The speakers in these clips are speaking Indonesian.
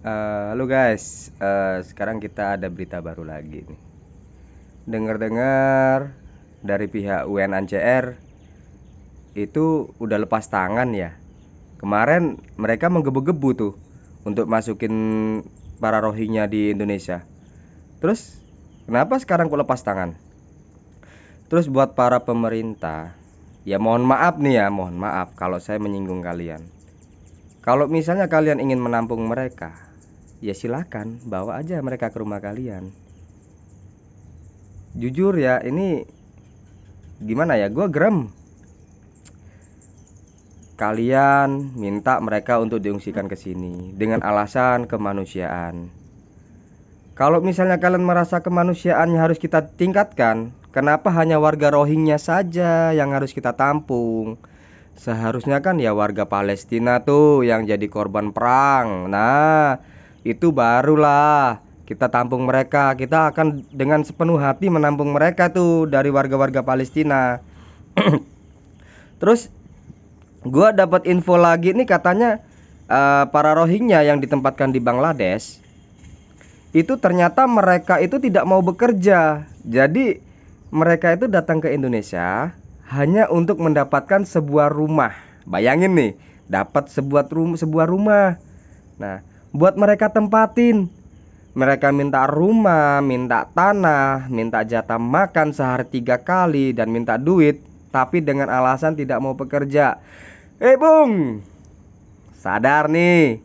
Halo guys, sekarang kita ada berita baru lagi nih. Dengar-dengar dari pihak UNHCR itu udah lepas tangan ya. Kemarin mereka menggebu-gebu tuh untuk masukin para Rohingya di Indonesia. Terus kenapa sekarang kok lepas tangan? Terus buat para pemerintah, ya mohon maaf nih ya, mohon maaf kalau saya menyinggung kalian. Kalau misalnya kalian ingin menampung mereka, ya silakan bawa aja mereka ke rumah kalian. Jujur ya, ini gimana ya, gue gerem. Kalian minta mereka untuk diungsikan ke sini dengan alasan kemanusiaan. Kalau misalnya kalian merasa kemanusiaannya harus kita tingkatkan, kenapa hanya warga Rohingya saja yang harus kita tampung? Seharusnya kan ya warga Palestina tuh yang jadi korban perang. Nah, itu barulah kita tampung mereka. Kita akan dengan sepenuh hati menampung mereka tuh dari warga-warga Palestina. Terus gua dapat info lagi nih, katanya para Rohingya yang ditempatkan di Bangladesh itu ternyata mereka itu tidak mau bekerja. Jadi mereka itu datang ke Indonesia hanya untuk mendapatkan sebuah rumah. Bayangin nih, dapat sebuah rumah. Nah, buat mereka tempatin. Mereka minta rumah, minta tanah, minta jatah makan sehari 3 kali, dan minta duit, tapi dengan alasan tidak mau bekerja. Bung, sadar nih,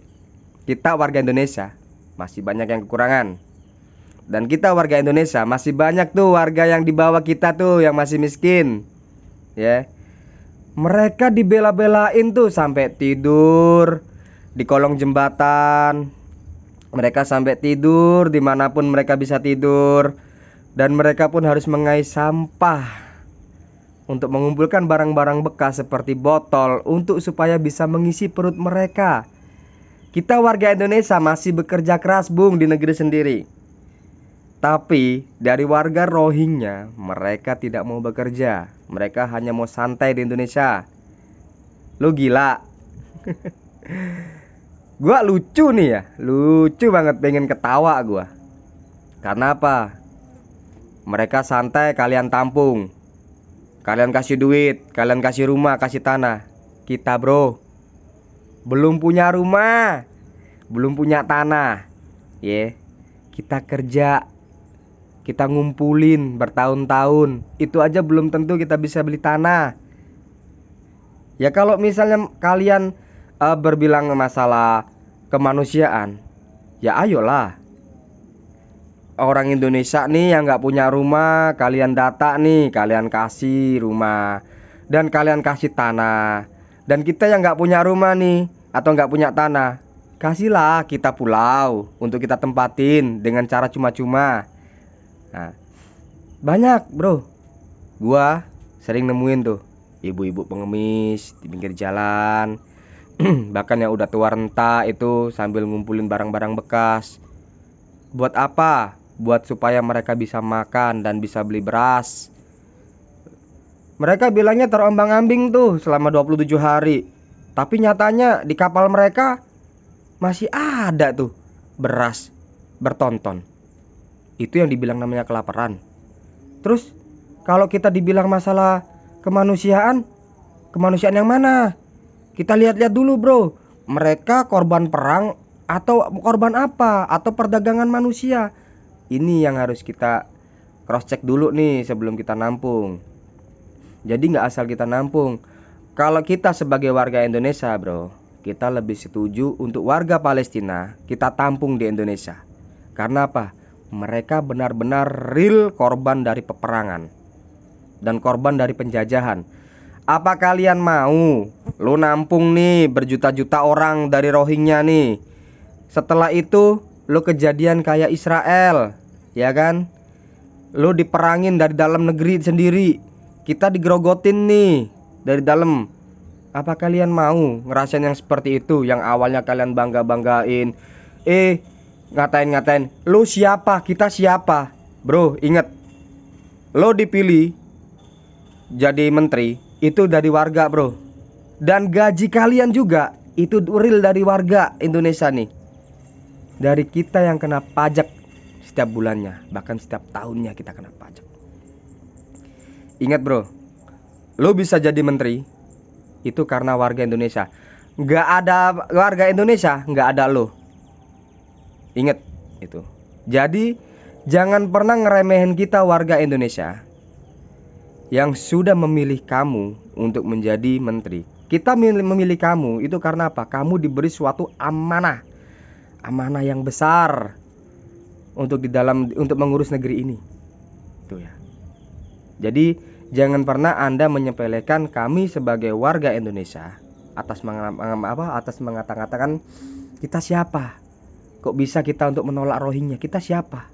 kita warga Indonesia masih banyak yang kekurangan. Dan kita warga Indonesia masih banyak tuh warga yang di bawah kita tuh yang masih miskin. Ya. Mereka dibela-belain tuh sampai tidur di kolong jembatan. Mereka sampai tidur dimanapun mereka bisa tidur. Dan mereka pun harus mengais sampah untuk mengumpulkan barang-barang bekas seperti botol untuk supaya bisa mengisi perut mereka. Kita warga Indonesia masih bekerja keras, Bung, di negeri sendiri. Tapi dari warga Rohingya, mereka tidak mau bekerja. Mereka hanya mau santai di Indonesia. Lu gila. Gua lucu nih ya, lucu banget, pengen ketawa gua. Karena apa? Mereka santai, kalian tampung. Kalian kasih duit, kalian kasih rumah, kasih tanah. Kita bro, belum punya rumah, belum punya tanah. Kita kerja, kita ngumpulin bertahun-tahun. Itu aja belum tentu kita bisa beli tanah. Ya kalau misalnya kalian berbilang masalah kemanusiaan, ya ayolah. Orang Indonesia nih yang gak punya rumah, kalian data nih, kalian kasih rumah dan kalian kasih tanah. Dan kita yang gak punya rumah nih atau gak punya tanah, kasihlah kita pulau untuk kita tempatin dengan cara cuma-cuma. Nah, banyak bro, gua sering nemuin tuh ibu-ibu pengemis di pinggir jalan. Bahkan yang udah tua renta itu sambil ngumpulin barang-barang bekas. Buat apa? Buat supaya mereka bisa makan dan bisa beli beras. Mereka bilangnya terombang-ambing tuh selama 27 hari. Tapi nyatanya di kapal mereka masih ada tuh beras bertonton. Itu yang dibilang namanya kelaparan. Terus kalau kita dibilang masalah kemanusiaan, kemanusiaan yang mana? Kita lihat-lihat dulu bro, mereka korban perang atau korban apa? Atau perdagangan manusia? Ini yang harus kita cross check dulu nih sebelum kita nampung. Jadi gak asal kita nampung. Kalau kita sebagai warga Indonesia bro, kita lebih setuju untuk warga Palestina kita tampung di Indonesia. Karena apa? Mereka benar-benar real korban dari peperangan dan korban dari penjajahan. Apa kalian mau lu nampung nih berjuta-juta orang dari Rohingya nih, setelah itu lu kejadian kayak Israel, ya kan? Lu diperangin dari dalam negeri sendiri, kita digerogotin nih dari dalam. Apa kalian mau ngerasain yang seperti itu? Yang awalnya kalian bangga-banggain, ngatain-ngatain, lu siapa, kita siapa? Bro, inget, lo dipilih jadi menteri itu dari warga bro. Dan gaji kalian juga itu real dari warga Indonesia nih. dari kita yang kena pajak setiap bulannya, bahkan setiap tahunnya kita kena pajak. Ingat bro, lo bisa jadi menteri itu karena warga Indonesia. Nggak ada warga Indonesia, nggak ada lo. Ingat itu. Jadi jangan pernah ngeremehin kita warga Indonesia yang sudah memilih kamu untuk menjadi menteri. Kita memilih kamu itu karena apa? Kamu diberi suatu amanah, amanah yang besar untuk mengurus negeri ini. Itu ya. Jadi jangan pernah Anda menyepelekan kami sebagai warga Indonesia atas mengatakan kita siapa? Kok bisa kita untuk menolak Rohingya? Kita siapa?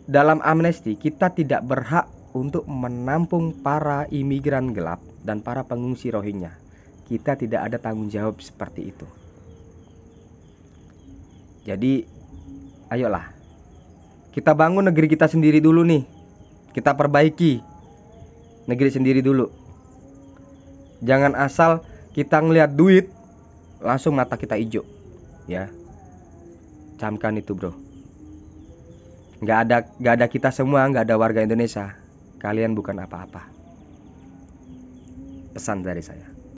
Dalam amnesti kita tidak berhak untuk menampung para imigran gelap dan para pengungsi Rohingya. Kita tidak ada tanggung jawab seperti itu. Jadi ayolah, kita bangun negeri kita sendiri dulu nih. Kita perbaiki negeri sendiri dulu. Jangan asal kita ngelihat duit langsung mata kita hijau. Ya, camkan itu bro. Gak ada kita semua, gak ada warga Indonesia. Kalian bukan apa-apa. Pesan dari saya.